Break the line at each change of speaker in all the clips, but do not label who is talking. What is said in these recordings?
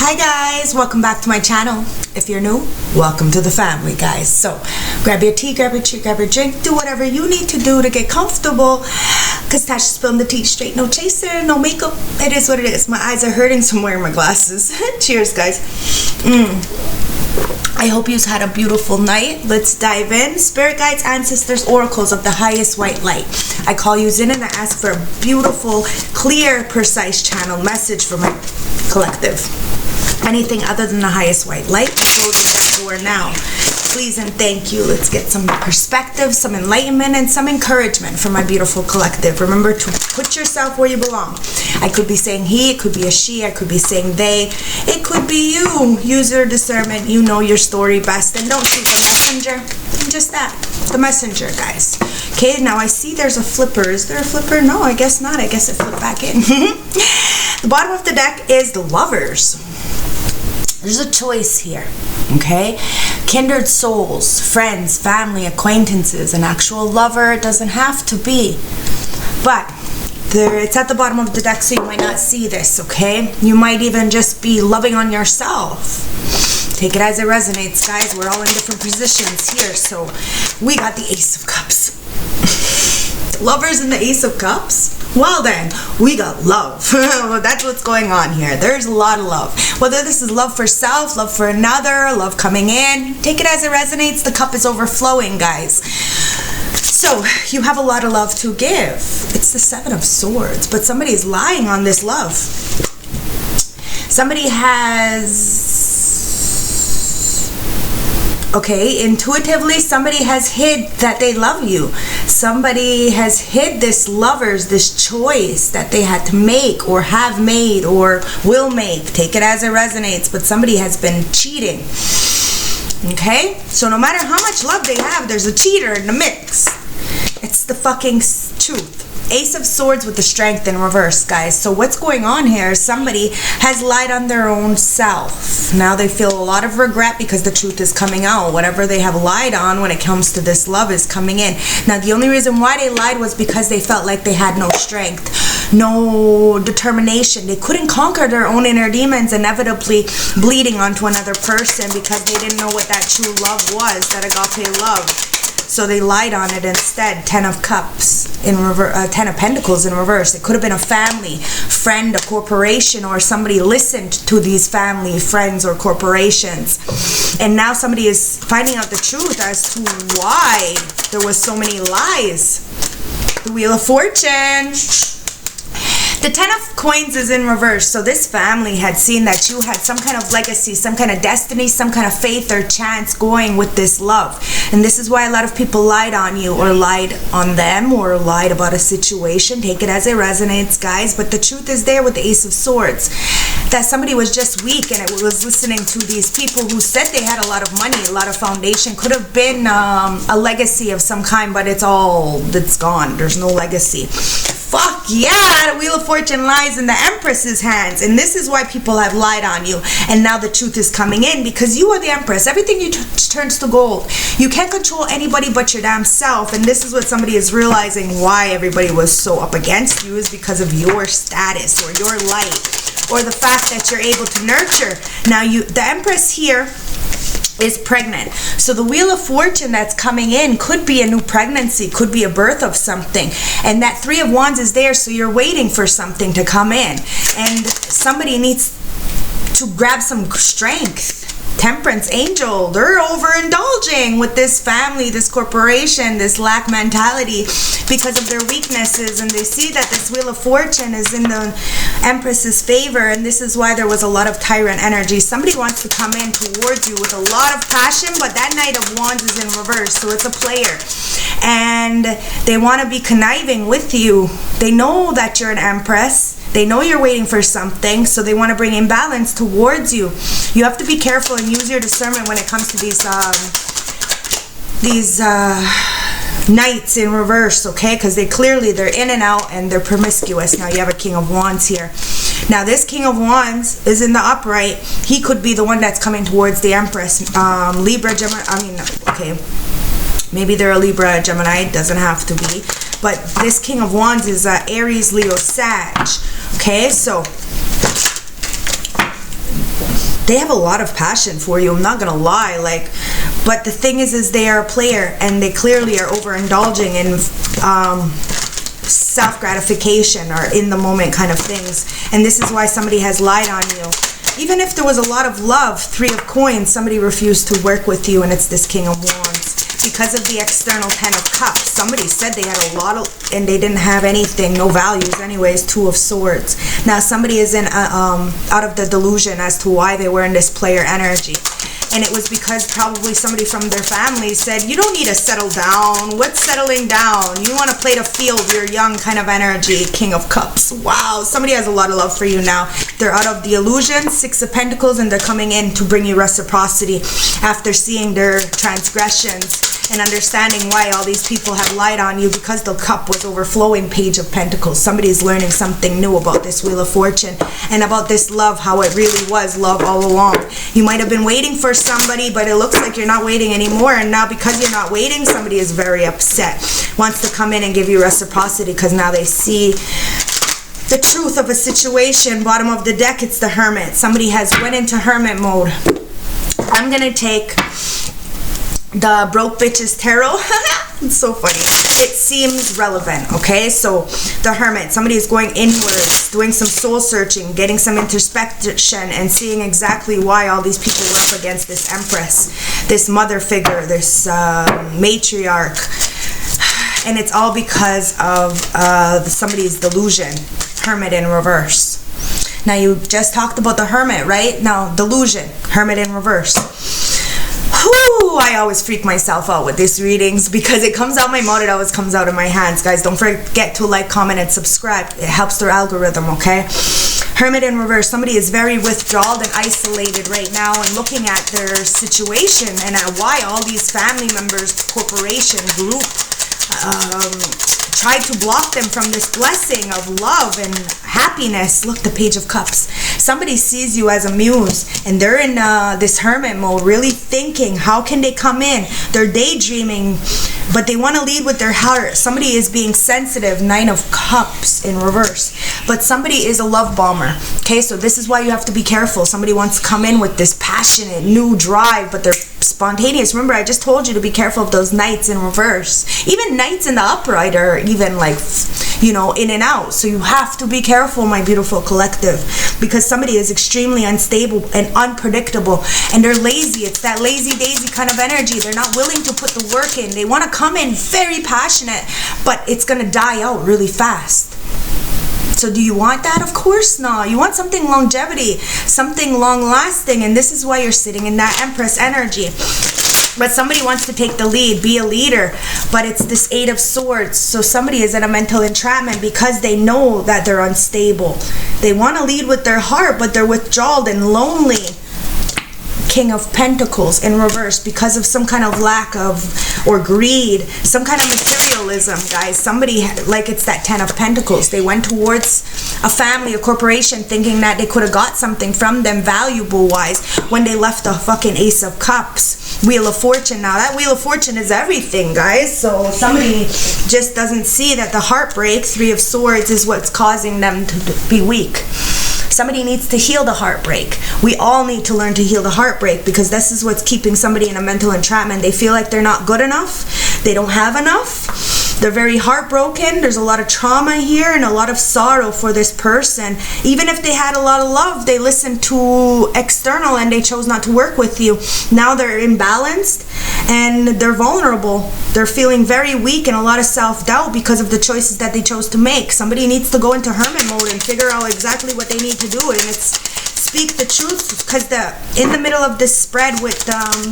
Hi guys, welcome back to my channel. If you're new, welcome to the family, guys. So grab your tea, grab your treat, grab your drink, do whatever you need to do to get comfortable, because Tasha spilled the tea straight. No chaser, no makeup. It is what it is. My eyes are hurting, so I'm wearing my glasses. Cheers, guys. I hope you've had a beautiful night. Let's dive in. Spirit guides, ancestors, oracles of the highest white light, I call you in and I ask for a beautiful, clear, precise channel message for my collective. Anything other than the highest white light, closing that door now. Please and thank you. Let's get some perspective, some enlightenment, and some encouragement for my beautiful collective. Remember to put yourself where you belong. I could be saying he, it could be a she, I could be saying they, it could be you. Use your discernment. You know your story best, and don't treat the messenger. Just that, the messenger, guys. Okay, now I see there's a flipper. Is there a flipper? No, I guess not. I guess it flipped back in. The bottom of the deck is the Lovers. There's a choice here, okay? Kindred souls, friends, family, acquaintances, an actual lover. It doesn't have to be, but it's at the bottom of the deck, so you might not see this, okay? You might even just be loving on yourself. Take it as it resonates, guys. We're all in different positions here, so we got the Ace of Cups. Lovers and the Ace of Cups? Well then, we got love. That's what's going on here. There's a lot of love. Whether this is love for self, love for another, love coming in, take it as it resonates. The cup is overflowing, guys. So, you have a lot of love to give. It's the Seven of Swords, but somebody is lying on this love. Somebody has... Okay, intuitively, somebody has hid that they love you. Somebody has hid this lovers, this choice that they had to make or have made or will make. Take it as it resonates, but somebody has been cheating. Okay? So no matter how much love they have, there's a cheater in the mix. It's the fucking truth. Ace of Swords with the Strength in reverse, guys. So what's going on here is somebody has lied on their own self. Now they feel a lot of regret because the truth is coming out. Whatever they have lied on when it comes to this love is coming in. Now the only reason why they lied was because they felt like they had no strength, no determination. They couldn't conquer their own inner demons, inevitably bleeding onto another person because they didn't know what that true love was, that agape love. So they lied on it instead. 10 of Cups in reverse, 10 of Pentacles in reverse. It could have been a family, friend, a corporation, or somebody listened to these family, friends, or corporations. And now somebody is finding out the truth as to why there was so many lies. The Wheel of Fortune. The 10 of Coins is in reverse. So this family had seen that you had some kind of legacy, some kind of destiny, some kind of faith or chance going with this love. And this is why a lot of people lied on you or lied on them or lied about a situation. Take it as it resonates, guys. But the truth is there with the Ace of Swords. That somebody was just weak and it was listening to these people who said they had a lot of money, a lot of foundation. Could have been a legacy of some kind, but it's gone. There's no legacy. Fuck yeah, the Wheel of Fortune lies in the Empress's hands, and this is why people have lied on you. And now the truth is coming in because you are the Empress. Everything you touch turns to gold. You can't control anybody but your damn self, and this is what somebody is realizing why everybody was so up against you is because of your status or your light or the fact that you're able to nurture. Now the Empress here is pregnant. So the Wheel of Fortune that's coming in could be a new pregnancy, could be a birth of something. And that Three of Wands is there, so you're waiting for something to come in. And somebody needs to grab some strength. Temperance, Angel, they're overindulging with this family, this corporation, this lack mentality because of their weaknesses, and they see that this Wheel of Fortune is in the Empress's favor, and this is why there was a lot of tyrant energy. Somebody wants to come in towards you with a lot of passion, but that Knight of Wands is in reverse, so it's a player. And they want to be conniving with you. They know that you're an Empress. They know you're waiting for something, so they want to bring imbalance towards you. You have to be careful and use your discernment when it comes to these knights in reverse, okay? Because they're in and out and they're promiscuous. Now you have a King of Wands here. Now this King of Wands is in the upright. He could be the one that's coming towards the Empress. Libra, Gemini, okay. Maybe they're a Libra, Gemini, doesn't have to be. But this King of Wands is Aries, Leo, Sag. Okay, so they have a lot of passion for you. I'm not gonna lie, like, but the thing is they are a player, and they clearly are overindulging in self-gratification or in the moment kind of things. And this is why somebody has lied on you. Even if there was a lot of love, 3 of coins, somebody refused to work with you, and it's this King of Wands. Because of the external 10 of cups. Somebody said they had a lot of, and they didn't have anything, no values anyways, 2 of swords. Now somebody is in out of the delusion as to why they were in this player energy. And it was because probably somebody from their family said, you don't need to settle down. What's settling down? You want to play the field, you're young kind of energy. King of Cups. Wow, somebody has a lot of love for you now. They're out of the illusion, 6 of Pentacles, and they're coming in to bring you reciprocity after seeing their transgressions and understanding why all these people have lied on you, because the cup was overflowing. Page of Pentacles. Somebody is learning something new about this Wheel of Fortune and about this love, how it really was love all along. You might have been waiting for somebody, but it looks like you're not waiting anymore, and now because you're not waiting, somebody is very upset, wants to come in and give you reciprocity because now they see the truth of a situation. Bottom of the deck, it's the Hermit. Somebody has went into Hermit mode. I'm gonna take the Broke Bitches Tarot. It's so funny. It seems relevant, okay? So the Hermit, somebody is going inwards, doing some soul searching, getting some introspection, and seeing exactly why all these people were up against this Empress, this mother figure, this matriarch. And it's all because of somebody's delusion. Hermit in reverse. Now you just talked about the Hermit, right? Now delusion, Hermit in reverse. Whew, I always freak myself out with these readings because it comes out my mouth, it always comes out of my hands. Guys, don't forget to like, comment, and subscribe. It helps their algorithm, okay? Hermit in reverse. Somebody is very withdrawal and isolated right now and looking at their situation and at why all these family members, corporation, group, tried to block them from this blessing of love and happiness. Look, the Page of Cups. Somebody sees you as a muse, and they're in this hermit mode, really thinking, how can they come in? They're daydreaming, but they want to lead with their heart. Somebody is being sensitive. 9 of Cups in reverse. But somebody is a love bomber. Okay, so this is why you have to be careful. Somebody wants to come in with this passionate new drive, but they're spontaneous. Remember, I just told you to be careful of those Knights in reverse. Even Knights in the upright are even like, you know, in and out. So you have to be careful, my beautiful collective, because somebody is extremely unstable and unpredictable, and they're lazy. It's that lazy daisy kind of energy. They're not willing to put the work in. They want to come in very passionate, but it's going to die out really fast. So do you want that? Of course not. You want something longevity, something long-lasting, and this is why you're sitting in that Empress energy. But somebody wants to take the lead, be a leader, but it's this 8 of Swords. So somebody is in a mental entrapment because they know that they're unstable. They want to lead with their heart, but they're withdrawal and lonely. King of Pentacles in reverse because of some kind of lack of or greed, some kind of materialism, guys. Somebody, like it's that 10 of Pentacles. They went towards a family, a corporation, thinking that they could have got something from them valuable wise when they left the fucking Ace of Cups. Wheel of Fortune. Now that Wheel of Fortune is everything, guys. So somebody just doesn't see that the heartbreak, 3 of Swords, is what's causing them to be weak. Somebody needs to heal the heartbreak. We all need to learn to heal the heartbreak, because this is what's keeping somebody in a mental entrapment. They feel like they're not good enough. They don't have enough. They're very heartbroken. There's a lot of trauma here and a lot of sorrow for this person. Even if they had a lot of love, they listened to external and they chose not to work with you. Now they're imbalanced and they're vulnerable. They're feeling very weak and a lot of self-doubt because of the choices that they chose to make. Somebody needs to go into hermit mode and figure out exactly what they need to do, and it's speak the truth, because in the middle of this spread with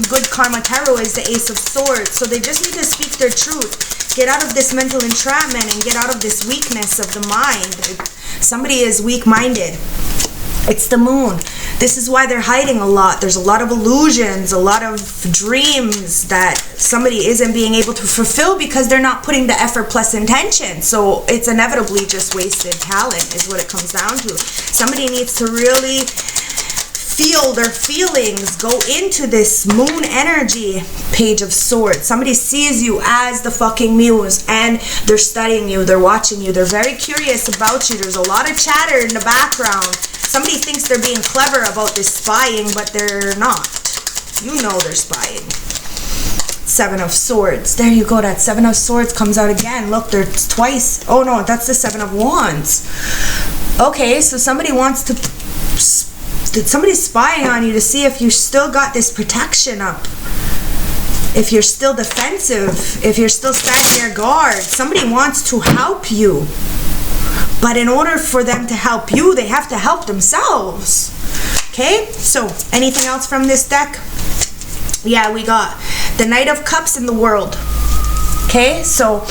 Good Karma Tarot is the Ace of Swords. So they just need to speak their truth, get out of this mental entrapment and get out of this weakness of the mind. Somebody is weak-minded. It's the moon. This is why they're hiding a lot. There's a lot of illusions, a lot of dreams that somebody isn't being able to fulfill because they're not putting the effort plus intention. So it's inevitably just wasted talent is what it comes down to. Somebody needs to really feel their feelings, go into this moon energy, Page of Swords. Somebody sees you as the fucking muse, and they're studying you, they're watching you, they're very curious about you. There's a lot of chatter in the background. Somebody thinks they're being clever about this spying, but they're not. You know they're spying. Seven of Swords. There you go. That Seven of Swords comes out again. Look, there's twice. Oh no, that's the Seven of Wands. Okay, so somebody wants to... Somebody's spying on you to see if you still got this protection up. If you're still defensive. If you're still standing your guard. Somebody wants to help you. But in order for them to help you, they have to help themselves. Okay? So, anything else from this deck? Yeah, we got the Knight of Cups in the World. Okay? So,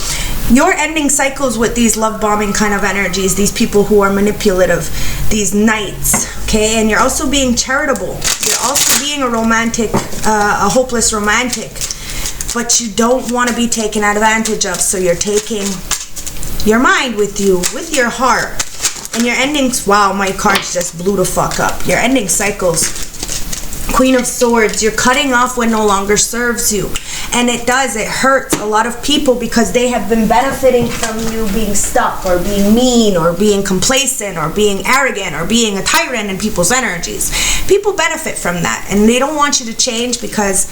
you're ending cycles with these love bombing kind of energies, these people who are manipulative, these knights, okay? And you're also being charitable. You're also being a romantic, a hopeless romantic, but you don't want to be taken advantage of, so you're taking your mind with you, with your heart. And you're ending, wow, my cards just blew the fuck up. You're ending cycles. Queen of Swords, you're cutting off what no longer serves you. And it hurts a lot of people because they have been benefiting from you being stuck or being mean or being complacent or being arrogant or being a tyrant in people's energies. People benefit from that, and they don't want you to change because,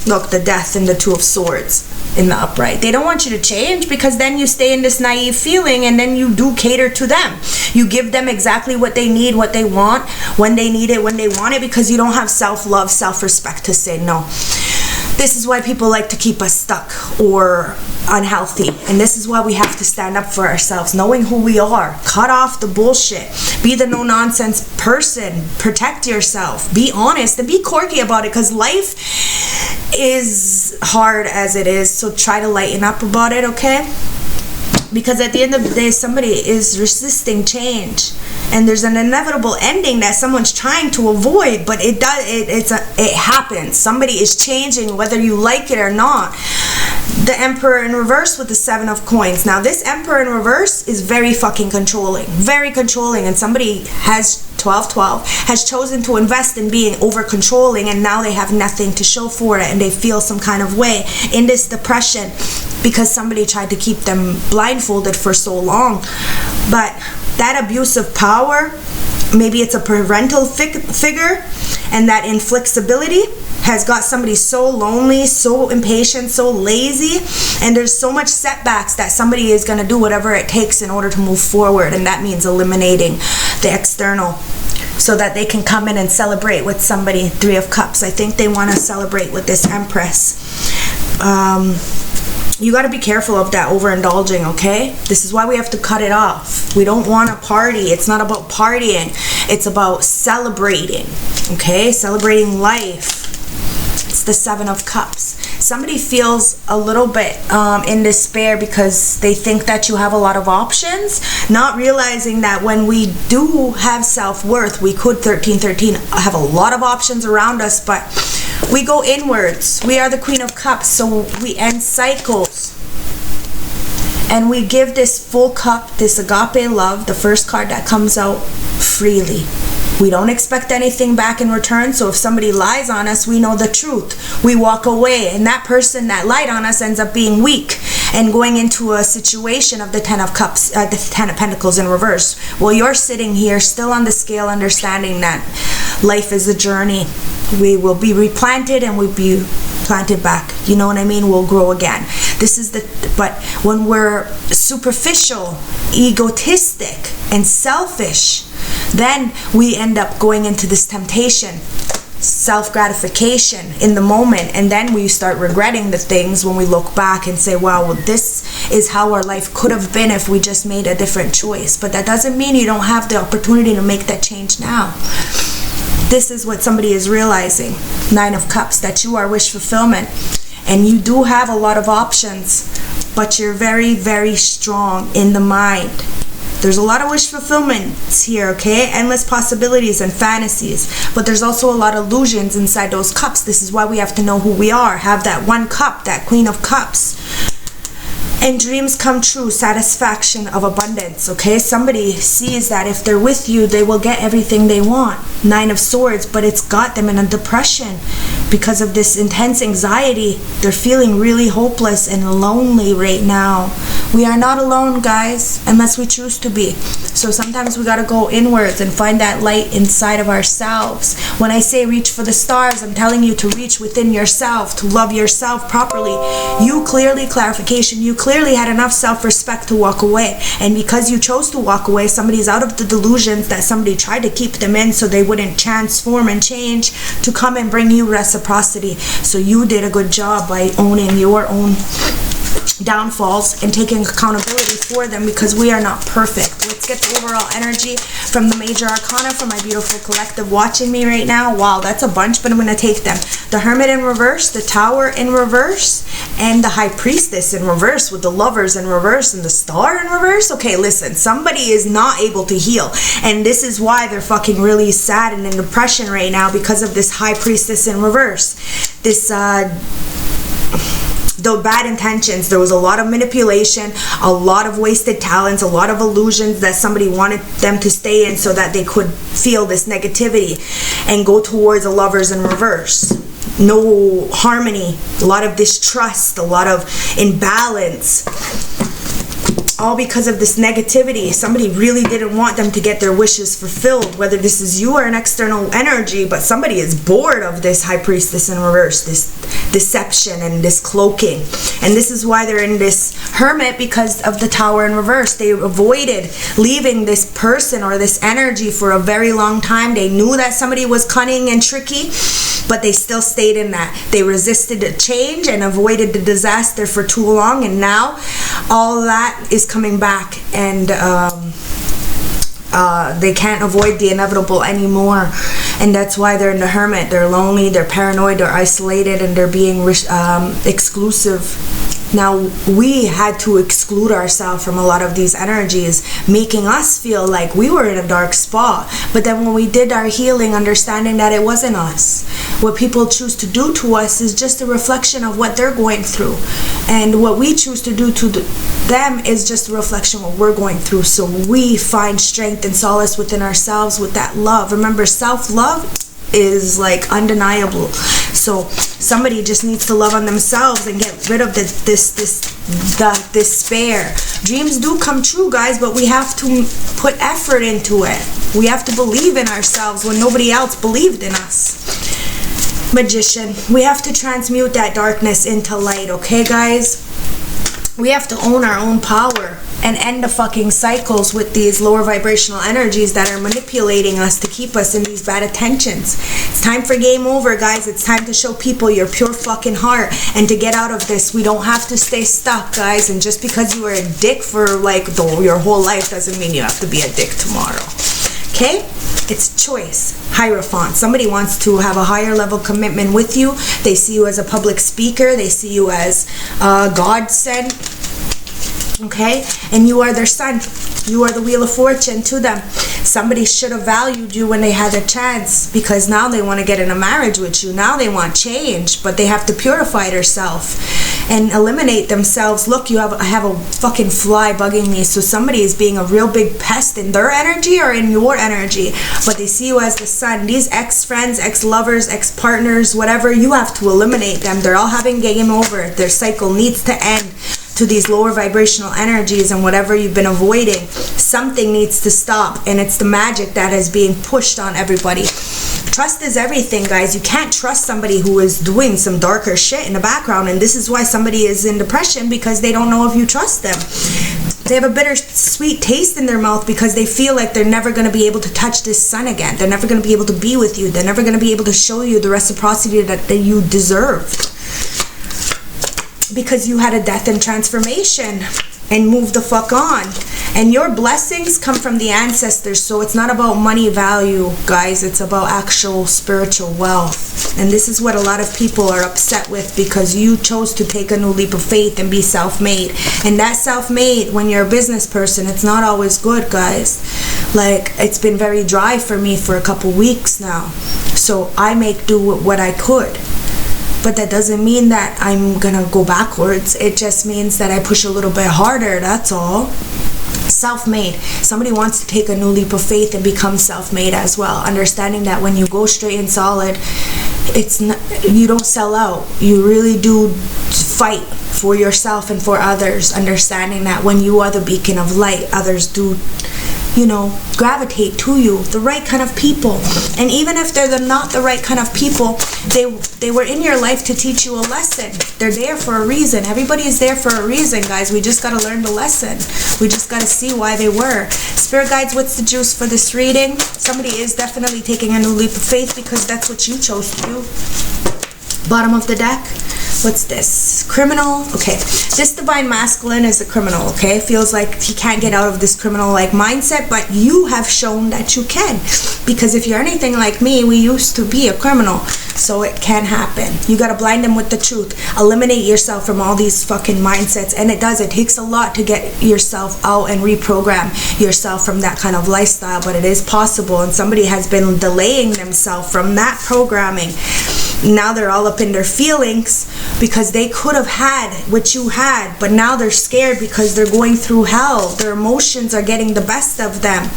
look, the Death and the Two of Swords in the upright. They don't want you to change because then you stay in this naive feeling, and then you do cater to them. You give them exactly what they need, what they want, when they need it, when they want it, because you don't have self-love, self-respect to say no. This is why people like to keep us stuck or unhealthy. And this is why we have to stand up for ourselves, knowing who we are. Cut off the bullshit. Be the no-nonsense person. Protect yourself. Be honest and be quirky about it, because life is hard as it is. So try to lighten up about it, okay? Because at the end of the day, somebody is resisting change, and there's an inevitable ending that someone's trying to avoid, but it happens. Somebody is changing whether you like it or not. The Emperor in reverse with the Seven of Coins. Now this Emperor in reverse is very fucking controlling, and somebody has 12-12 has chosen to invest in being over controlling, and now they have nothing to show for it, and they feel some kind of way in this depression because somebody tried to keep them blindfolded for so long. But that abuse of power, maybe it's a parental figure, and that inflexibility has got somebody so lonely, so impatient, so lazy, and there's so much setbacks that somebody is going to do whatever it takes in order to move forward, and that means eliminating the external so that they can come in and celebrate with somebody. Three of Cups. I think they want to celebrate with this Empress. You got to be careful of that overindulging, okay? This is why we have to cut it off. We don't want to party. It's not about partying. It's about celebrating, okay? Celebrating life. It's the Seven of Cups. Somebody feels a little bit in despair because they think that you have a lot of options, not realizing that when we do have self-worth, we could 1313 have a lot of options around us, but we go inwards. We are the Queen of Cups, so we end cycles. And we give this full cup, this agape love, the first card that comes out, freely. We don't expect anything back in return, so if somebody lies on us, we know the truth. We walk away, and that person that lied on us ends up being weak and going into a situation of the Ten of Cups, the Ten of Pentacles in reverse. Well, you're sitting here still on the scale, understanding that life is a journey. We will be replanted and we'll be planted back. You know what I mean? We'll grow again. This is but when we're superficial, egotistic, and selfish, then we end up going into this temptation, self-gratification in the moment, and then we start regretting the things when we look back and say, wow, well, this is how our life could have been if we just made a different choice. But that doesn't mean you don't have the opportunity to make that change now. This is what somebody is realizing, Nine of Cups, that you are wish fulfillment, and you do have a lot of options, but you're very, very strong in the mind. There's a lot of wish fulfillments here, okay? Endless possibilities and fantasies. But there's also a lot of illusions inside those cups. This is why we have to know who we are. Have that one cup, that Queen of Cups. And dreams come true, satisfaction of abundance, okay? Somebody sees that if they're with you, they will get everything they want. 9 of Swords, but it's got them in a depression because of this intense anxiety. They're feeling really hopeless and lonely right now. We are not alone, guys, unless we choose to be. So sometimes we gotta go inwards and find that light inside of ourselves. When I say reach for the stars, I'm telling you to reach within yourself, to love yourself properly. You clearly had enough self-respect to walk away. And because you chose to walk away, somebody's out of the delusions that somebody tried to keep them in so they wouldn't transform and change to come and bring you reciprocity. So you did a good job by owning your own downfalls and taking accountability for them, because we are not perfect. Let's get the overall energy from the major arcana for my beautiful collective watching me right now. Wow, that's a bunch, but I'm going to take them. The Hermit in reverse, the Tower in reverse, and the High Priestess in reverse, with the Lovers in reverse and the Star in reverse. Okay, listen, somebody is not able to heal, and this is why they're fucking really sad and in depression right now, because of this High Priestess in reverse. This the bad intentions. There was a lot of manipulation, a lot of wasted talents, a lot of illusions that somebody wanted them to stay in so that they could feel this negativity and go towards the Lovers in reverse. No harmony, a lot of distrust, a lot of imbalance, all because of this negativity. Somebody really didn't want them to get their wishes fulfilled, whether this is you or an external energy, but somebody is bored of this High Priestess in reverse, this deception and this cloaking. And this is why they're in this Hermit, because of the Tower in reverse. They avoided leaving this person or this energy for a very long time. They knew that somebody was cunning and tricky, but they still stayed in that. They resisted the change and avoided the disaster for too long, and now all that is coming back, and they can't avoid the inevitable anymore. And that's why they're in the Hermit. They're lonely, they're paranoid, they're isolated, and they're being exclusive. Now, we had to exclude ourselves from a lot of these energies, making us feel like we were in a dark spot. But then when we did our healing, understanding that it wasn't us. What people choose to do to us is just a reflection of what they're going through. And what we choose to do to them is just a reflection of what we're going through. So we find strength and solace within ourselves with that love. Remember, self-love is like undeniable. So somebody just needs to love on themselves and get rid of the despair. Dreams do come true, guys, but we have to put effort into it. We have to believe in ourselves when nobody else believed in us. Magician, we have to transmute that darkness into light, okay, guys? We have to own our own power and end the fucking cycles with these lower vibrational energies that are manipulating us to keep us in these bad attentions. It's time for game over, guys. It's time to show people your pure fucking heart and to get out of this. We don't have to stay stuck, guys. And just because you were a dick for like your whole life doesn't mean you have to be a dick tomorrow. Okay? It's choice. Hierophant. Somebody wants to have a higher level commitment with you. They see you as a public speaker. They see you as God sent. Okay? And you are their son. You are the Wheel of Fortune to them. Somebody should have valued you when they had a chance, because now they want to get in a marriage with you. Now they want change, but they have to purify themselves and eliminate themselves. Look, I have a fucking fly bugging me. So somebody is being a real big pest in their energy or in your energy, but they see you as the sun. These ex-friends, ex-lovers, ex-partners, whatever, you have to eliminate them. They're all having game over. Their cycle needs to end to these lower vibrational energies, and whatever you've been avoiding, something needs to stop, and it's the magic that is being pushed on everybody. Trust is everything, guys. You can't trust somebody who is doing some darker shit in the background, and this is why somebody is in depression, because they don't know if you trust them. They have a bittersweet taste in their mouth because they feel like they're never going to be able to touch this sun again. They're never going to be able to be with you. They're never going to be able to show you the reciprocity that you deserved, because you had a death and transformation and moved the fuck on. And your blessings come from the ancestors, so it's not about money value, guys. It's about actual spiritual wealth. And this is what a lot of people are upset with, because you chose to take a new leap of faith and be self-made. And that self-made, when you're a business person, it's not always good, guys. Like, it's been very dry for me for a couple weeks now. So I make do with what I could. But that doesn't mean that I'm gonna go backwards. It just means that I push a little bit harder, that's all. Self-made. Somebody wants to take a new leap of faith and become self-made as well. Understanding that when you go straight and solid, it's not, you don't sell out. You really do fight for yourself and for others. Understanding that when you are the beacon of light, others do, you know, gravitate to you, the right kind of people. And even if they're not the right kind of people, they were in your life to teach you a lesson. They're there for a reason. Everybody is there for a reason, guys. We just got to learn the lesson. We just got to see why they were. Spirit guides, what's the juice for this reading? Somebody is definitely taking a new leap of faith because that's what you chose to do. Bottom of the deck. What's this? Criminal. Okay. This divine masculine is a criminal, okay? Feels like he can't get out of this criminal-like mindset, but you have shown that you can. Because if you're anything like me, we used to be a criminal. So it can happen. You got to blind them with the truth. Eliminate yourself from all these fucking mindsets. And it does. It takes a lot to get yourself out and reprogram yourself from that kind of lifestyle. But it is possible. And somebody has been delaying themselves from that programming. Now they're all up in their feelings because they could have had what you had, but now they're scared because they're going through hell. Their emotions are getting the best of them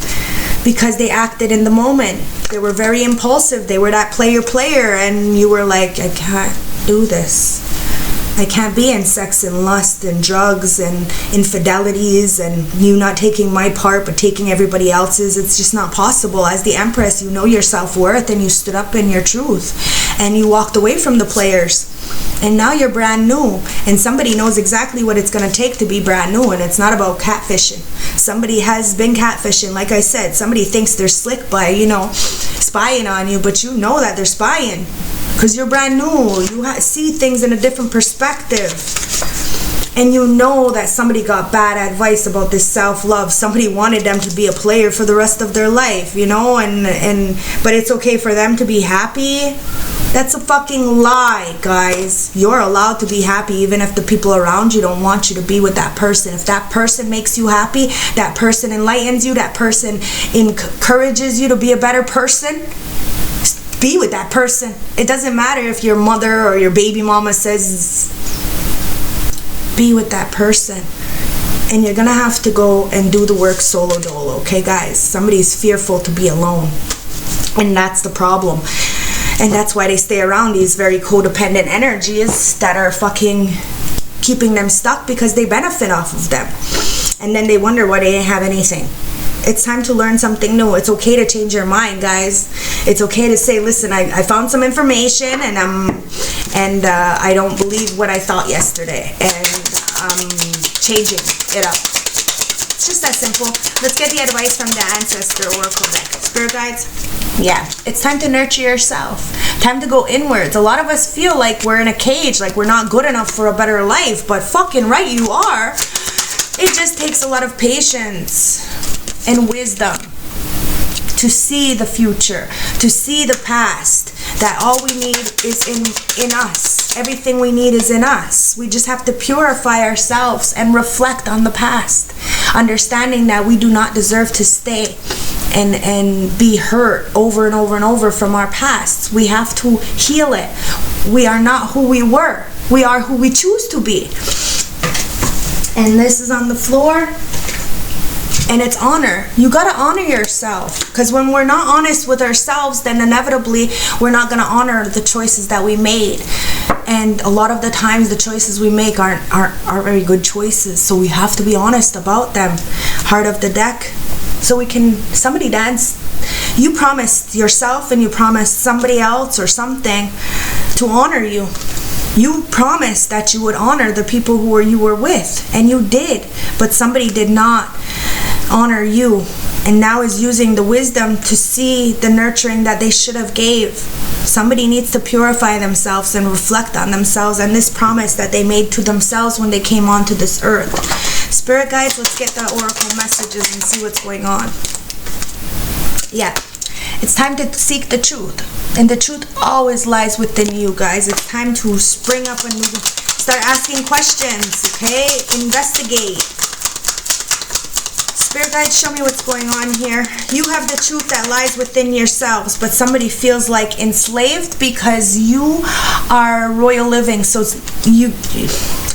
because they acted in the moment. They were very impulsive. They were that player, and you were like, I can't do this. I can't be in sex and lust and drugs and infidelities and you not taking my part but taking everybody else's. It's just not possible. As the Empress, you know your self-worth and you stood up in your truth and you walked away from the players. And now you're brand new and somebody knows exactly what it's going to take to be brand new, and it's not about catfishing. Somebody has been catfishing, like I said. Somebody thinks they're slick by, you know, spying on you, but you know that they're spying. Because you're brand new. You see things in a different perspective. And you know that somebody got bad advice about this self-love. Somebody wanted them to be a player for the rest of their life, you know? But it's okay for them to be happy. That's a fucking lie, guys. You're allowed to be happy even if the people around you don't want you to be with that person. If that person makes you happy, that person enlightens you, that person encourages you to be a better person, be with that person. It doesn't matter if your mother or your baby mama says, be with that person. And you're gonna have to go and do the work solo dolo, okay guys? Somebody's fearful to be alone, and that's the problem. And that's why they stay around these very codependent energies that are fucking keeping them stuck, because they benefit off of them. And then they wonder why they didn't have anything. It's time to learn something new. It's okay to change your mind, guys. It's okay to say, listen, I found some information and I don't believe what I thought yesterday, and I'm changing it up. It's just that simple. Let's get the advice from the Ancestor Oracle deck. Spirit guides, yeah, it's time to nurture yourself. Time to go inwards. A lot of us feel like we're in a cage, like we're not good enough for a better life, but fucking right you are. It just takes a lot of patience and wisdom to see the future, to see the past, that all we need is in us. Everything we need is in us. We just have to purify ourselves and reflect on the past, understanding that we do not deserve to stay and be hurt over and over and over from our past. We have to heal it. We are not who we were. We are who we choose to be. And this is on the floor. And it's honor. You gotta honor yourself, because when we're not honest with ourselves, then inevitably we're not gonna honor the choices that we made. And a lot of the times the choices we make aren't very good choices, so we have to be honest about them. Heart of the deck. So we can, somebody dance. You promised yourself and you promised somebody else or something to honor you. You promised that you would honor the people who you were with, and you did, but somebody did not honor you, and now is using the wisdom to see the nurturing that they should have gave. Somebody needs to purify themselves and reflect on themselves and this promise that they made to themselves when they came onto this earth. Spirit guides, let's get the oracle messages and see what's going on. Yeah, it's time to seek the truth, and the truth always lies within you, guys. It's time to spring up and start asking questions, okay? Investigate. Spirit guides, show me what's going on here. You have the truth that lies within yourselves, but somebody feels like enslaved because you are royal living. So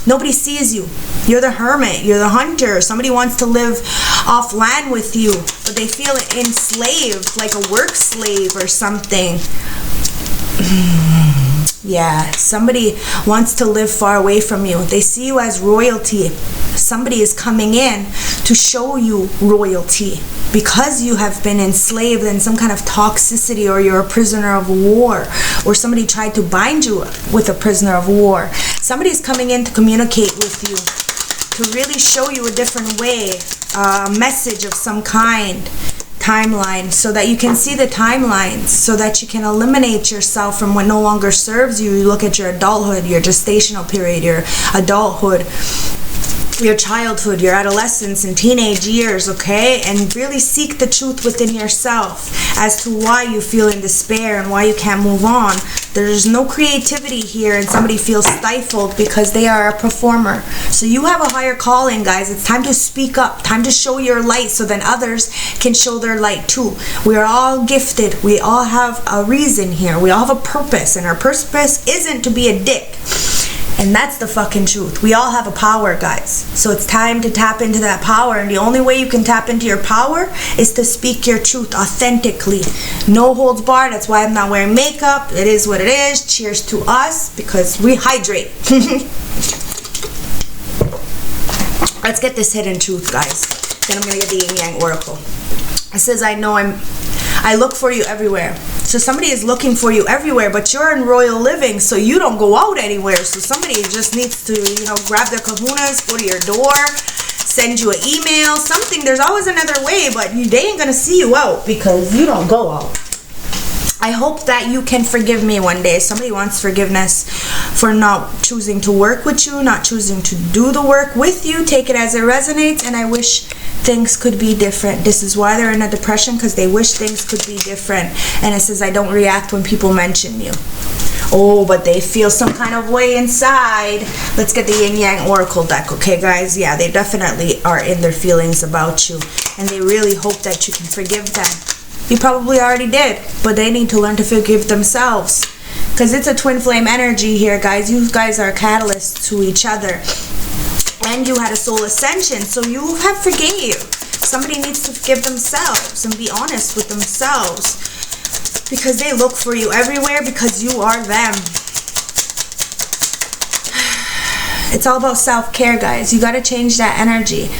nobody sees you. You're the hermit. You're the hunter. Somebody wants to live off land with you, but they feel enslaved, like a work slave or something. Yeah, somebody wants to live far away from you. They see you as royalty. Somebody is coming in to show you royalty because you have been enslaved in some kind of toxicity, or you're a prisoner of war, or somebody tried to bind you with a prisoner of war. Somebody's coming in to communicate with you, to really show you a different way, a message of some kind. Timeline, so that you can see the timelines, so that you can eliminate yourself from what no longer serves you. You look at your adulthood, your gestational period, your adulthood, your childhood, your adolescence and teenage years, okay? And really seek the truth within yourself as to why you feel in despair and why you can't move on. There's no creativity here, and somebody feels stifled because they are a performer. So you have a higher calling, guys. It's time to speak up, time to show your light, so then others can show their light too. We are all gifted. We all have a reason here. We all have a purpose, and our purpose isn't to be a dick. And that's the fucking truth. We all have a power, guys. So it's time to tap into that power. And the only way you can tap into your power is to speak your truth authentically. No holds barred. That's why I'm not wearing makeup. It is what it is. Cheers to us, because we hydrate. Let's get this hidden truth, guys. Then I'm going to get the Yin Yang Oracle. It says, I look for you everywhere. So somebody is looking for you everywhere, but you're in royal living, so you don't go out anywhere. So somebody just needs to, grab their kahunas, go to your door, send you an email, something. There's always another way, but they ain't gonna see you out because you don't go out. I hope that you can forgive me one day. Somebody wants forgiveness for not choosing to work with you, not choosing to do the work with you. Take it as it resonates, and I wish things could be different. This is why they're in a depression, because they wish things could be different. And it says, I don't react when people mention you. Oh, but they feel some kind of way inside. Let's get the Yin Yang Oracle deck, okay, guys? Yeah, they definitely are in their feelings about you, and they really hope that you can forgive them. You probably already did, but they need to learn to forgive themselves, because it's a twin flame energy here, guys. You guys are catalysts to each other, and you had a soul ascension, so you have forgave. Somebody needs to forgive themselves and be honest with themselves, because they look for you everywhere, because you are them. It's all about self-care, guys. You got to change that energy,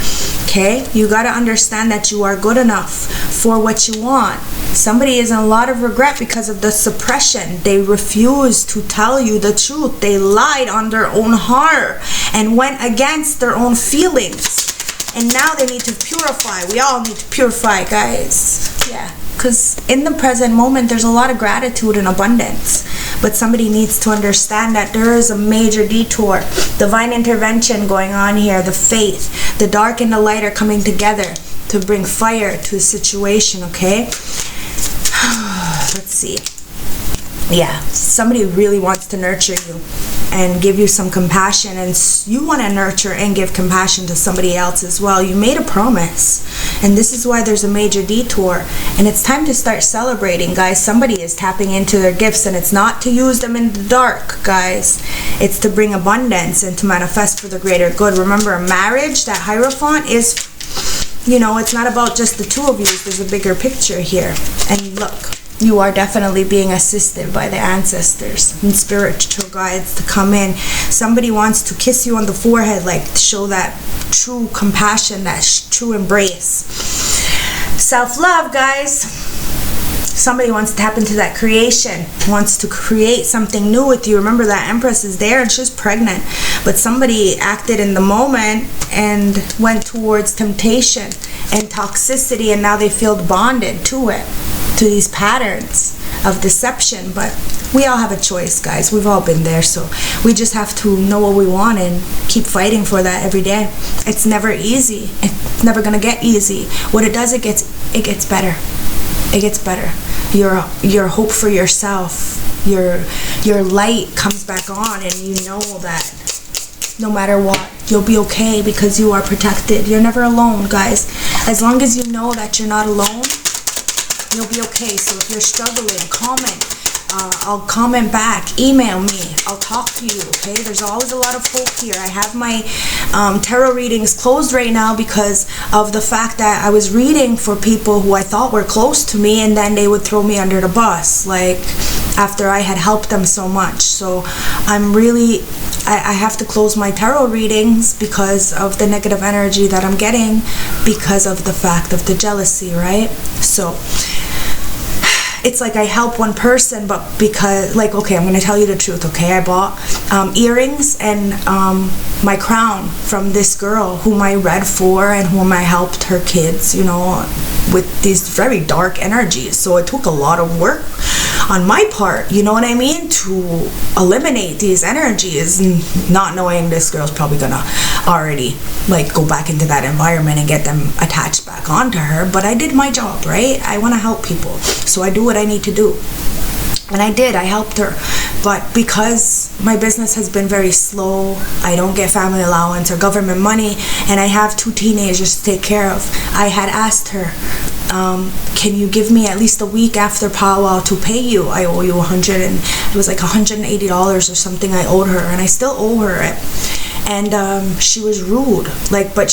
okay? You got to understand that you are good enough for what you want. Somebody is in a lot of regret because of the suppression. They refused to tell you the truth. They lied on their own heart and went against their own feelings. And now they need to purify. We all need to purify, guys. Yeah. Because in the present moment, there's a lot of gratitude and abundance. But somebody needs to understand that there is a major detour. Divine intervention going on here. The faith. The dark and the light are coming together to bring fire to a situation, okay? Let's see. Yeah, somebody really wants to nurture you and give you some compassion, and you want to nurture and give compassion to somebody else as well. You made a promise, and this is why there's a major detour, and it's time to start celebrating, guys. Somebody is tapping into their gifts, and it's not to use them in the dark, guys. It's to bring abundance and to manifest for the greater good. Remember, marriage, that Hierophant is, it's not about just the two of you. There's a bigger picture here. And look, you are definitely being assisted by the ancestors and spiritual guides to come in. Somebody wants to kiss you on the forehead, like to show that true compassion, that true embrace. Self-love, guys. Somebody wants to tap into that creation, wants to create something new with you. Remember, that Empress is there and she's pregnant, but somebody acted in the moment and went towards temptation and toxicity, and now they feel bonded to it, to these patterns of deception. But we all have a choice, guys. We've all been there, so we just have to know what we want and keep fighting for that every day. It's never easy. It's never gonna get easy. What it does, it gets better. It gets better. Your hope for yourself, your light comes back on, and you know that no matter what. You'll be okay because you are protected. You're never alone, guys. As long as you know that you're not alone, you'll be okay. So if you're struggling, comment. I'll comment back, email me, I'll talk to you, okay? There's always a lot of hope here. I have my tarot readings closed right now because of the fact that I was reading for people who I thought were close to me, and then they would throw me under the bus, like, after I had helped them so much. So I'm really, I have to close my tarot readings because of the negative energy that I'm getting because of the fact of the jealousy, right? So it's like I help one person, but because, like, okay, I'm going to tell you the truth, okay? I bought earrings and my crown from this girl whom I read for and whom I helped her kids, you know, with these very dark energies. So it took a lot of work on my part, you know what I mean, to eliminate these energies, and not knowing this girl's probably gonna already like go back into that environment and get them attached back onto her. But I did my job, right? I want to help people, so I do what I need to do. And I did, I helped her. But because my business has been very slow, I don't get family allowance or government money, and I have 2 teenagers to take care of, I had asked her, can you give me at least a week after powwow to pay you? I owe you it was like $180 or something I owed her, and I still owe her it. And she was rude, like, but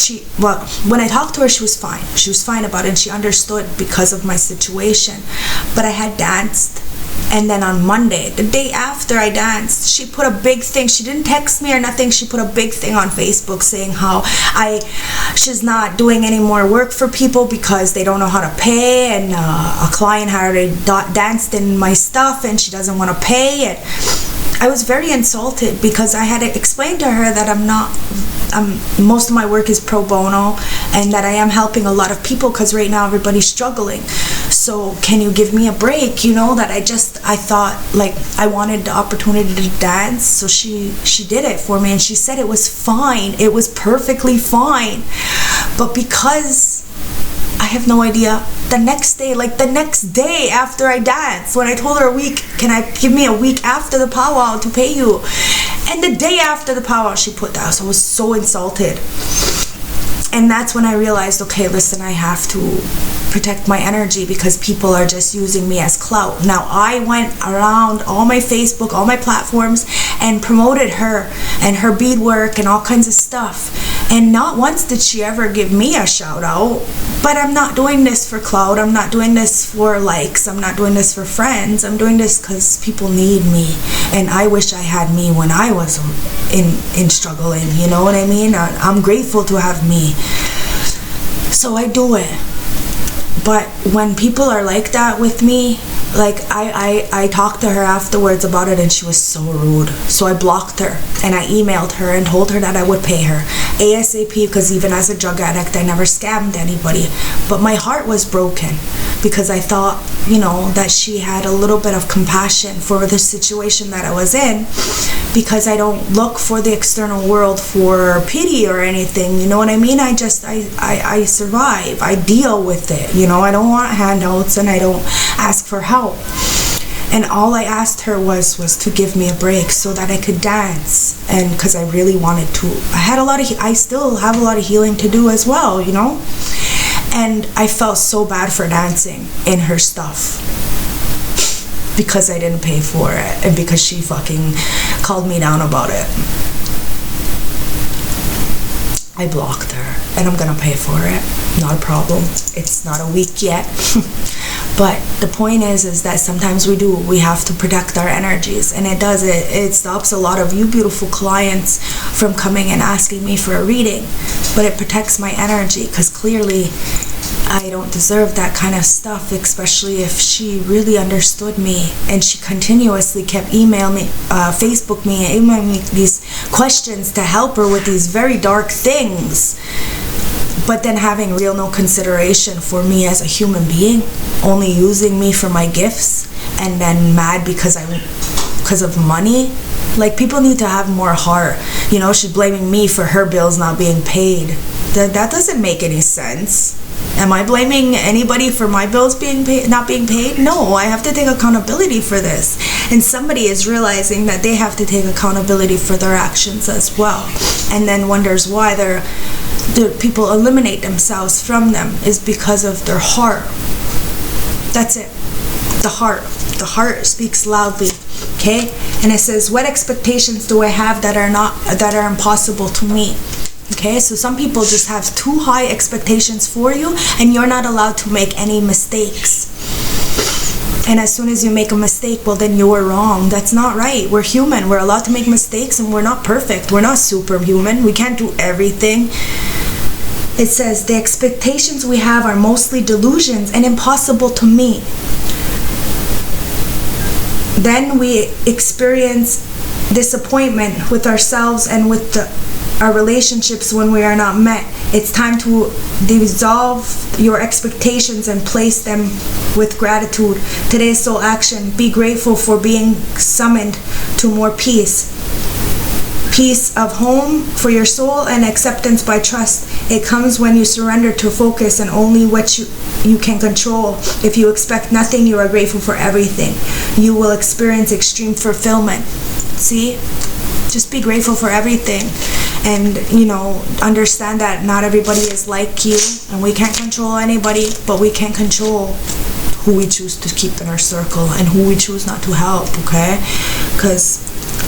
when I talked to her, she was fine about it, and she understood because of my situation. But I had danced, and then on Monday, the day after I danced, she put a big thing. She didn't text me or nothing. She put a big thing on Facebook saying how she's not doing any more work for people because they don't know how to pay, and a client had already danced in my stuff and she doesn't want to pay it. I was very insulted because I had to explain to her that most of my work is pro bono, and that I am helping a lot of people because right now everybody's struggling. So can you give me a break? You know, that I thought, like, I wanted the opportunity to dance, so she did it for me, and she said it was fine. It was perfectly fine. But because I have no idea, the next day after I danced, when I told her can I give me a week after the powwow to pay you? And the day after the powwow, she put that. So I was so insulted. And that's when I realized, okay, listen, I have to protect my energy because people are just using me as clout. Now, I went around all my Facebook, all my platforms, and promoted her and her beadwork and all kinds of stuff. And not once did she ever give me a shout out. But I'm not doing this for clout. I'm not doing this for likes. I'm not doing this for friends. I'm doing this because people need me. And I wish I had me when I was in struggling. You know what I mean? I'm grateful to have me. So I do it. But when people are like that with me, like, I talked to her afterwards about it, and she was so rude. So I blocked her, and I emailed her and told her that I would pay her ASAP, because even as a drug addict, I never scammed anybody. But my heart was broken because I thought, you know, that she had a little bit of compassion for the situation that I was in, because I don't look for the external world for pity or anything, you know what I mean? I survive. I deal with it, you know? I don't want handouts, and I don't ask for help. And all I asked her was to give me a break so that I could dance, and because I really wanted to. I still have a lot of healing to do as well, you know? And I felt so bad for dancing in her stuff because I didn't pay for it, and because she fucking called me down about it. I blocked her, and I'm gonna pay for it. Not a problem. It's not a week yet. But the point is that sometimes we have to protect our energies, and it stops a lot of you beautiful clients from coming and asking me for a reading. But it protects my energy, because clearly I don't deserve that kind of stuff, especially if she really understood me and she continuously kept emailing me, Facebook me, and emailing me these questions to help her with these very dark things, but then having no consideration for me as a human being, only using me for my gifts, and then mad because of money. Like, people need to have more heart. You know, she's blaming me for her bills not being paid. That doesn't make any sense. Am I blaming anybody for my bills not being paid? No, I have to take accountability for this. and somebody is realizing that they have to take accountability for their actions as well, and then wonders why the people eliminate themselves from them is because of their heart. That's it. The heart speaks loudly. Okay, and it says, what expectations do I have that are impossible to meet? Okay, so some people just have too high expectations for you, and you're not allowed to make any mistakes. And as soon as you make a mistake, well, then you're wrong. That's not right. We're human. We're allowed to make mistakes, and we're not perfect. We're not superhuman. We can't do everything. It says, the expectations we have are mostly delusions and impossible to meet. Then we experience disappointment with ourselves and with our relationships when we are not met. It's time to dissolve your expectations and place them with gratitude. Today's soul action: be grateful for being summoned to more peace. Peace of home for your soul and acceptance by trust. It comes when you surrender to focus and only what you can control. If you expect nothing, you are grateful for everything. You will experience extreme fulfillment. See? Just be grateful for everything. And, understand that not everybody is like you, and we can't control anybody, but we can control who we choose to keep in our circle and who we choose not to help, okay? Because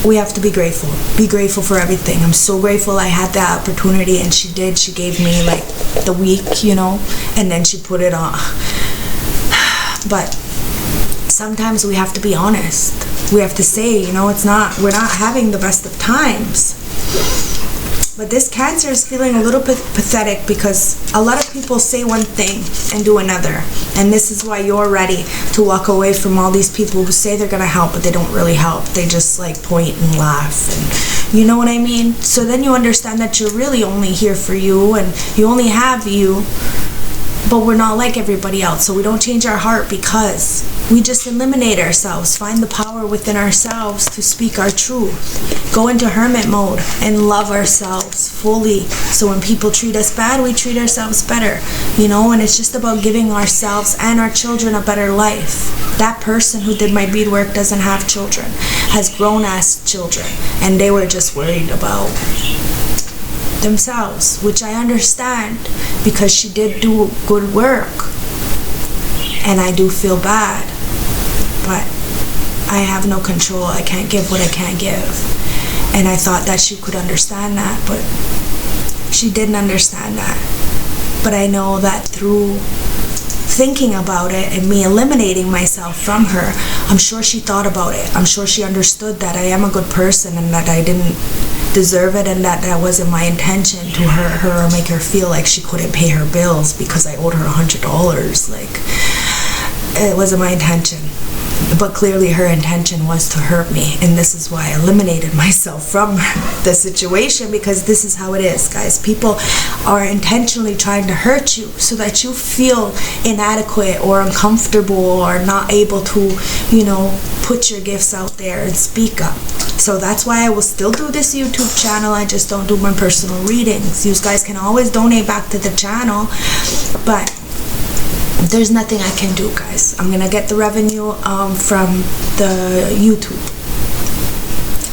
we have to be grateful. Be grateful for everything. I'm so grateful I had that opportunity, and she did. She gave me like the week, and then she put it on. But sometimes we have to be honest. We have to say, we're not having the best of times. But this Cancer is feeling a little bit pathetic because a lot of people say one thing and do another. And this is why you're ready to walk away from all these people who say they're going to help, but they don't really help. They just point and laugh. And you know what I mean? So then you understand that you're really only here for you, and you only have you. But we're not like everybody else, so we don't change our heart because we just eliminate ourselves, find the power within ourselves to speak our truth, go into hermit mode and love ourselves fully. So when people treat us bad, we treat ourselves better, and it's just about giving ourselves and our children a better life. That person who did my beadwork doesn't have children, has grown-ass children, and they were just worried about themselves, which I understand because she did do good work, and I do feel bad, but I have no control. I can't give what I can't give, and I thought that she could understand that, but she didn't understand that. But I know that through thinking about it and me eliminating myself from her, I'm sure she thought about it. I'm sure she understood that I am a good person and that I didn't deserve it, and that wasn't my intention to hurt her or make her feel like she couldn't pay her bills because I owed her $100. It wasn't my intention. But clearly her intention was to hurt me, and this is why I eliminated myself from the situation, because this is how it is, guys. People are intentionally trying to hurt you so that you feel inadequate or uncomfortable or not able to, put your gifts out there and speak up. So that's why I will still do this YouTube channel. I just don't do my personal readings. You guys can always donate back to the channel, but there's nothing I can do, guys. I'm gonna get the revenue from the YouTube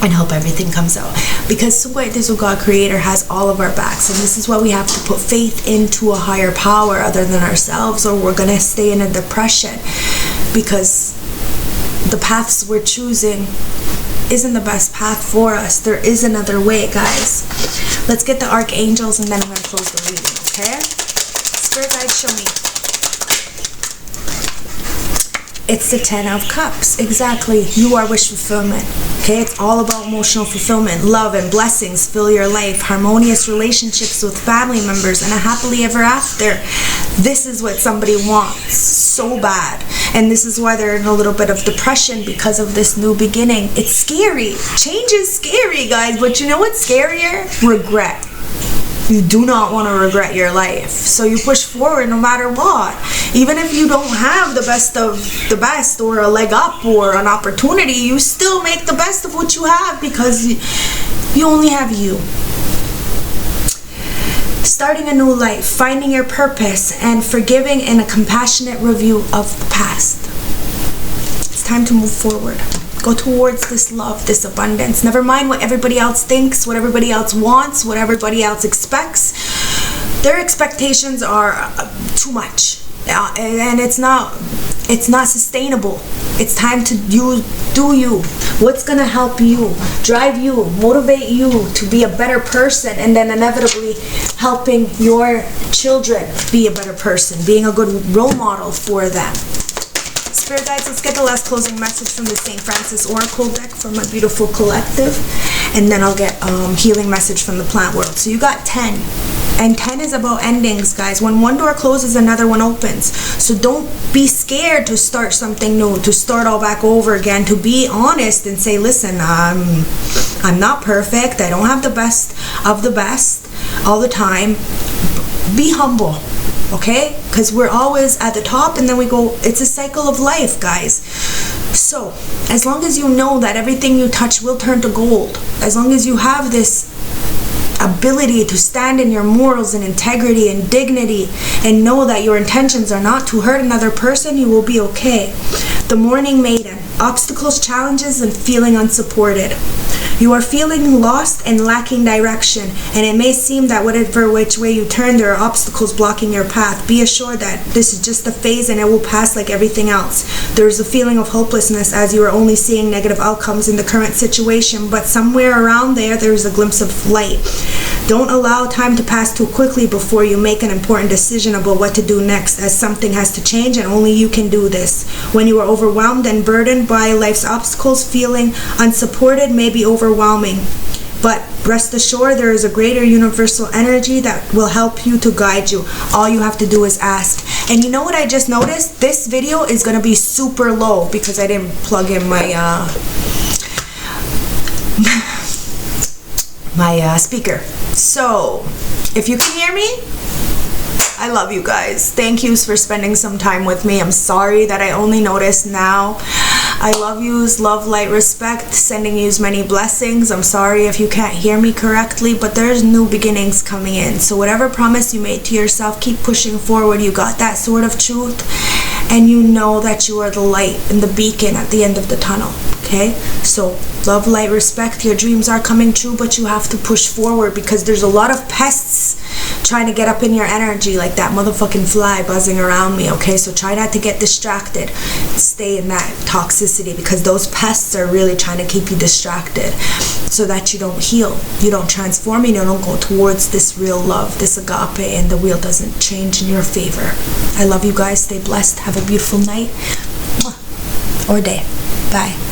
and hope everything comes out, because Sugoi Dizu God Creator has all of our backs, and this is why we have to put faith into a higher power other than ourselves, or we're gonna stay in a depression, because the paths we're choosing isn't the best path for us. There is another way, guys. Let's get the archangels, and then I'm gonna close the reading, okay? Spirit guides, show me. It's the 10 of Cups. Exactly. You are wish fulfillment. Okay? It's all about emotional fulfillment. Love and blessings fill your life. Harmonious relationships with family members and a happily ever after. This is what somebody wants so bad. And this is why they're in a little bit of depression, because of this new beginning. It's scary. Change is scary, guys. But you know what's scarier? Regret. You do not want to regret your life. So you push forward no matter what. Even if you don't have the best of the best, or a leg up, or an opportunity, you still make the best of what you have, because you only have you. Starting a new life, finding your purpose, and forgiving and a compassionate review of the past. It's time to move forward. Go towards this love, this abundance. Never mind what everybody else thinks, what everybody else wants, what everybody else expects. Their expectations are too much, and it's not sustainable. It's time to do you. What's gonna help you, drive you, motivate you to be a better person, and then inevitably helping your children be a better person, being a good role model for them. Spirit guides, let's get the last closing message from the St. Francis Oracle deck from my beautiful collective, and then I'll get healing message from the plant world. So you got 10. And 10 is about endings, guys. When one door closes, another one opens. So don't be scared to start something new, to start all back over again, to be honest and say, listen, I'm not perfect. I don't have the best of the best all the time. Be humble, okay? Because we're always at the top and then we go, it's a cycle of life, guys. So as long as you know that everything you touch will turn to gold, as long as you have this ability to stand in your morals and integrity and dignity and know that your intentions are not to hurt another person, you will be okay. The Morning Maiden. Obstacles, challenges, and feeling unsupported. You are feeling lost and lacking direction, and it may seem that whatever which way you turn, there are obstacles blocking your path. Be assured that this is just a phase and it will pass like everything else. There is a feeling of hopelessness as you are only seeing negative outcomes in the current situation, but somewhere around there is a glimpse of light. Don't allow time to pass too quickly before you make an important decision about what to do next, as something has to change and only you can do this. When you are overwhelmed and burdened by life's obstacles, feeling unsupported may be overwhelming. But rest assured, there is a greater universal energy that will help you to guide you. All you have to do is ask. And you know what I just noticed? This video is going to be super low because I didn't plug in my speaker. So if you can hear me, I love you guys. Thank you for spending some time with me. I'm sorry that I only noticed now. I love yous, love, light, respect, sending yous many blessings. I'm sorry if you can't hear me correctly, but there's new beginnings coming in. So whatever promise you made to yourself, keep pushing forward. You got that sword of truth, and you know that you are the light and the beacon at the end of the tunnel. Okay, so love, light, respect. Your dreams are coming true, but you have to push forward because there's a lot of pests trying to get up in your energy, like that motherfucking fly buzzing around me. Okay, so try not to get distracted. Stay in that toxicity because those pests are really trying to keep you distracted so that you don't heal, you don't transform, you don't go towards this real love, this agape, and the wheel doesn't change in your favor. I love you guys. Stay blessed. Have a beautiful night or day. Bye.